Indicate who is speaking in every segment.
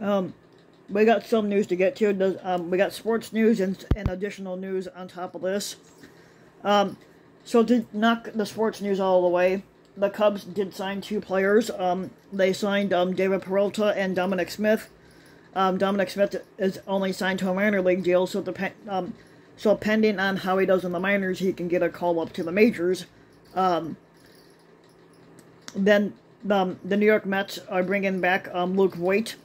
Speaker 1: We got some news to get to. We got sports news and additional news on top of this. So to knock the sports news all the way, the Cubs did sign 2 players. They signed David Peralta and Dominic Smith. Dominic Smith is only signed to a minor league deal, so so pending on how he does in the minors, he can get a call up to the majors. Then the New York Mets are bringing back Luke Voit.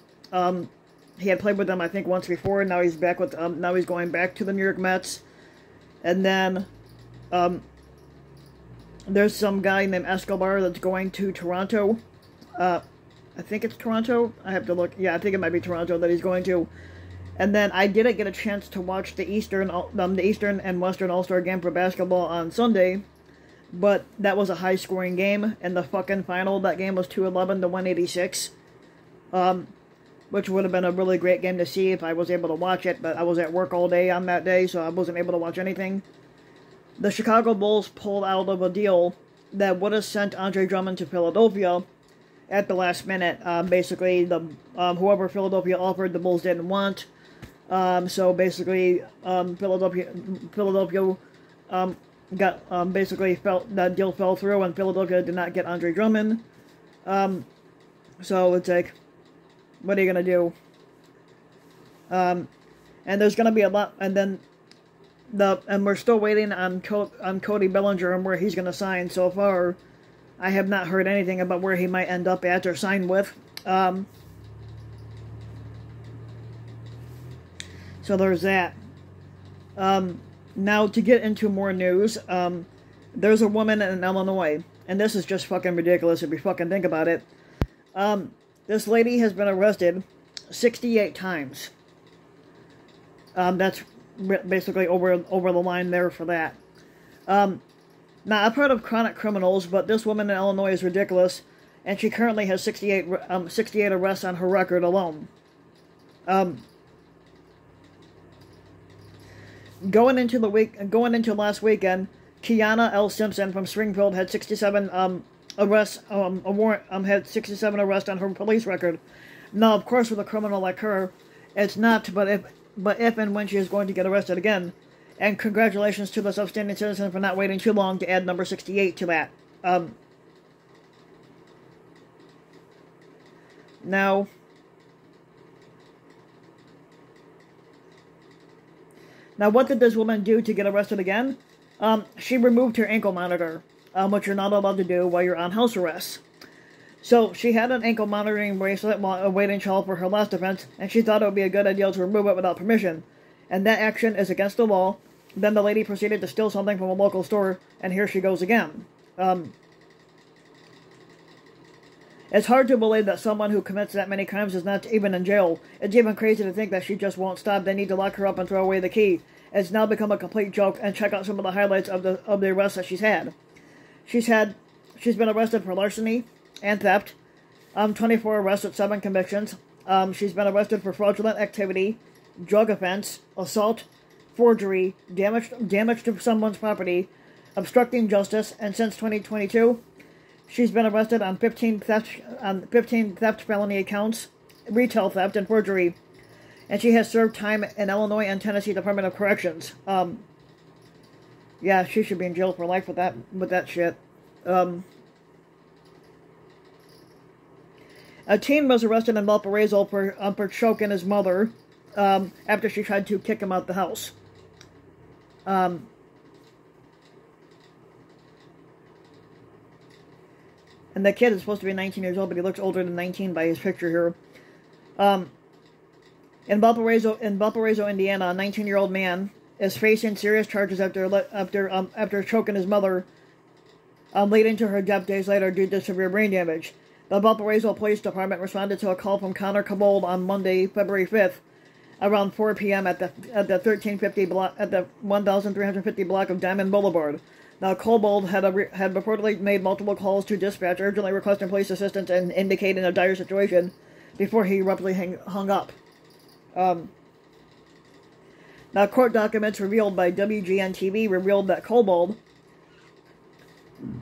Speaker 1: He had played with them, I think, once before, and now he's back with. Now he's going back to the New York Mets. And then there's some guy named Escobar that's going to Toronto. I think it's Toronto. I have to look. Yeah, I think it might be Toronto that he's going to. And then I didn't get a chance to watch the Eastern and Western All-Star game for basketball on Sunday, but that was a high-scoring game. And the fucking final, that game was 211 to 186. Which would have been a really great game to see if I was able to watch it, but I was at work all day on that day, so I wasn't able to watch anything. The Chicago Bulls pulled out of a deal that would have sent Andre Drummond to Philadelphia at the last minute. Basically, whoever Philadelphia offered, the Bulls didn't want. So basically, Philadelphia got basically that deal fell through, and Philadelphia did not get Andre Drummond. So it's like, what are you gonna do? And there's gonna be a lot, and then we're still waiting on Cody Bellinger and where he's gonna sign. So far, I have not heard anything about where he might end up at or sign with. So there's that. Now to get into more news, there's a woman in Illinois, and this is just fucking ridiculous if you fucking think about it. This lady has been arrested 68 times. That's basically over the line there for that. Now, I've heard of chronic criminals, but this woman in Illinois is ridiculous, and she currently has 68 arrests on her record alone. Going into last weekend, Kiana L. Simpson from Springfield had 67 arrests, had 67 arrests on her police record. Now, of course, with a criminal like her, it's not, but if and when she is going to get arrested again. And congratulations to this upstanding citizen for not waiting too long to add number 68 to that. Now, what did this woman do to get arrested again? She removed her ankle monitor, which you're not allowed to do while you're on house arrest. So she had an ankle monitoring bracelet while awaiting trial for her last offense, and she thought it would be a good idea to remove it without permission. And that action is against the law. Then the lady proceeded to steal something from a local store, and here she goes again. It's hard to believe that someone who commits that many crimes is not even in jail. It's even crazy to think that she just won't stop. They need to lock her up and throw away the key. It's now become a complete joke, and check out some of the highlights of the arrests that she's had. She's been arrested for larceny and theft. 24 arrests with 7 convictions. She's been arrested for fraudulent activity, drug offense, assault, forgery, damage to someone's property, obstructing justice, and since 2022, she's been arrested on 15 theft felony accounts, retail theft, and forgery. And she has served time in Illinois and Tennessee Department of Corrections. Yeah, she should be in jail for life with that shit. A teen was arrested in Valparaiso for choking his mother after she tried to kick him out the house. And the kid is supposed to be 19 years old, but he looks older than 19 by his picture here. In Valparaiso, Indiana, a 19-year-old man is facing serious charges after choking his mother, leading to her death days later due to severe brain damage. The Valparaiso Police Department responded to a call from Connor Cabold on Monday, February 5th, around 4 p.m. at the 1350 block of Diamond Boulevard. Now, Cabold had reportedly made multiple calls to dispatch, urgently requesting police assistance and indicating a dire situation before he abruptly hung up. Now, court documents revealed by WGN-TV revealed that Cabold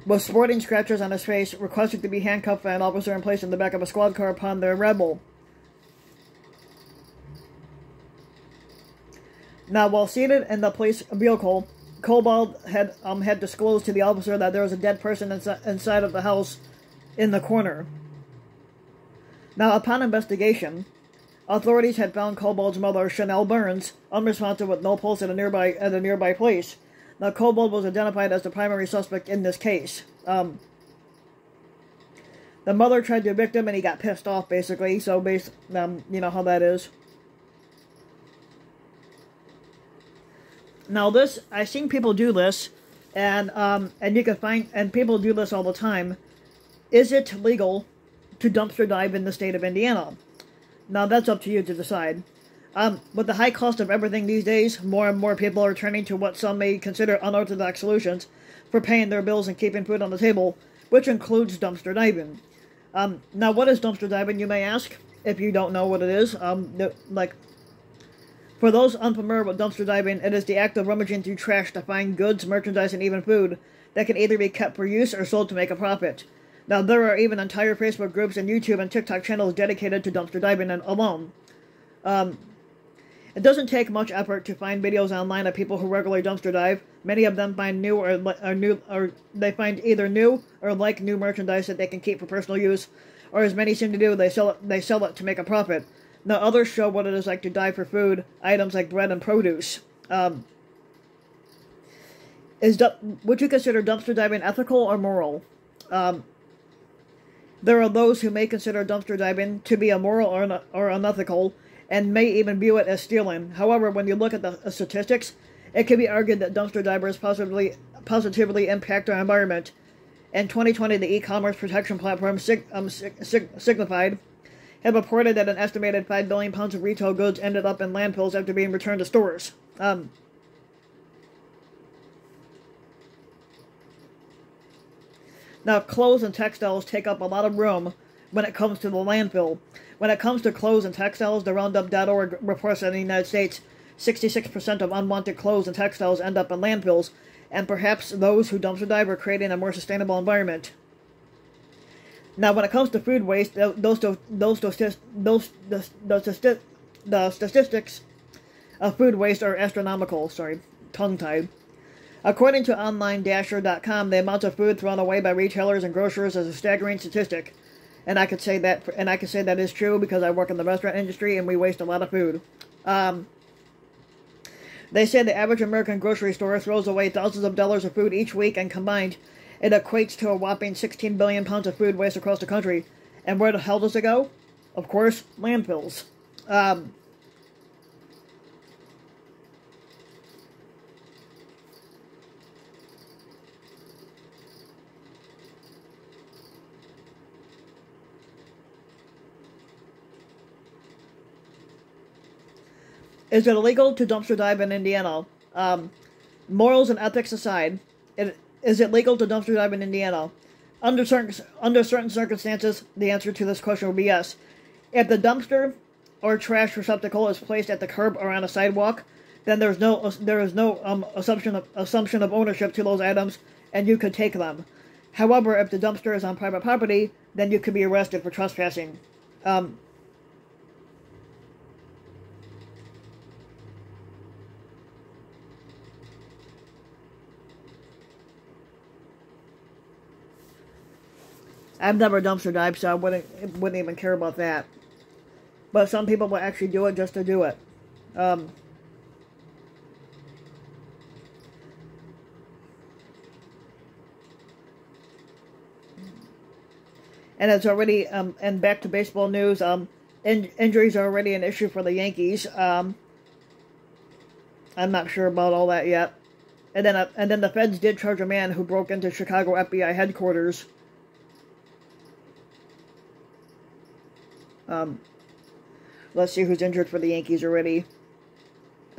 Speaker 1: was sporting scratches on his face, requested to be handcuffed by an officer and placed in the back of a squad car upon their arrival. Now, while seated in the police vehicle, Cobalt had disclosed to the officer that there was a dead person inside of the house in the corner. Now, upon investigation, authorities had found Cobalt's mother, Chanel Burns, unresponsive with no pulse at a nearby place. Now, Cobalt was identified as the primary suspect in this case. The mother tried to evict him, and he got pissed off, basically. So, you know how that is. Now, I've seen people do this, and you can find, and people do this all the time. Is it legal to dumpster dive in the state of Indiana? Now, that's up to you to decide. With the high cost of everything these days, more and more people are turning to what some may consider unorthodox solutions for paying their bills and keeping food on the table, which includes dumpster diving. Now, what is dumpster diving, you may ask, if you don't know what it is. For those unfamiliar with dumpster diving, it is the act of rummaging through trash to find goods, merchandise, and even food that can either be kept for use or sold to make a profit. Now, there are even entire Facebook groups and YouTube and TikTok channels dedicated to dumpster diving alone. It doesn't take much effort to find videos online of people who regularly dumpster dive. Many of them find they find either new or like new merchandise that they can keep for personal use, or as many seem to do, they sell it to make a profit. Now, others show what it is like to dive for food, items like bread and produce. Would you consider dumpster diving ethical or moral? There are those who may consider dumpster diving to be immoral or unethical, and may even view it as stealing. However, when you look at the statistics, it can be argued that dumpster divers positively impact our environment. In 2020, the e-commerce protection platform Signified had reported that an estimated 5 billion pounds of retail goods ended up in landfills after being returned to stores. Now, clothes and textiles take up a lot of room when it comes to the landfill. When it comes to clothes and textiles, the Roundup.org reports that in the United States, 66% of unwanted clothes and textiles end up in landfills, and perhaps those who dumpster dive are creating a more sustainable environment. Now, when it comes to food waste, the statistics of food waste are astronomical. Sorry, tongue-tied. According to OnlineDasher.com, the amount of food thrown away by retailers and grocers is a staggering statistic, and I could say that is true because I work in the restaurant industry and we waste a lot of food. They say the average American grocery store throws away thousands of dollars of food each week, and combined, it equates to a whopping 16 billion pounds of food waste across the country. And where the hell does it go? Of course, landfills. Is it illegal to dumpster dive in Indiana? Morals and ethics aside, is it legal to dumpster dive in Indiana? Under certain circumstances, the answer to this question would be yes. If the dumpster or trash receptacle is placed at the curb or on a sidewalk, then there is no assumption of ownership to those items, and you could take them. However, if the dumpster is on private property, then you could be arrested for trespassing. I've never dumpster dived, so I wouldn't even care about that. But some people will actually do it just to do it. And it's already, and back to baseball news, injuries are already an issue for the Yankees. I'm not sure about all that yet. And then the feds did charge a man who broke into Chicago FBI headquarters. Let's see who's injured for the Yankees already.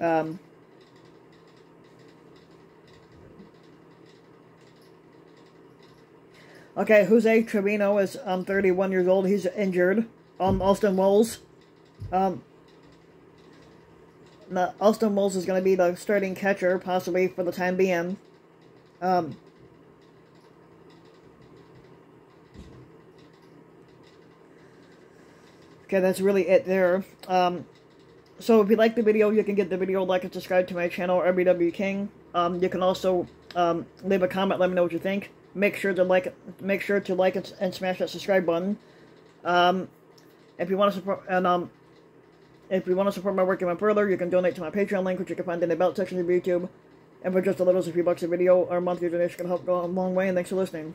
Speaker 1: Okay, Jose Trevino is 31 years old. He's injured. Austin Wells. Austin Wells is going to be the starting catcher, possibly for the time being. Okay, that's really it there. So if you like the video, you can give the video a like and subscribe to my channel, RBW King. You can also leave a comment, let me know what you think. Make sure to like and smash that subscribe button. If you want to support my work even further, you can donate to my Patreon link, which you can find in the About section of YouTube. And for just a few bucks a video or a monthly donation can help go a long way. And thanks for listening.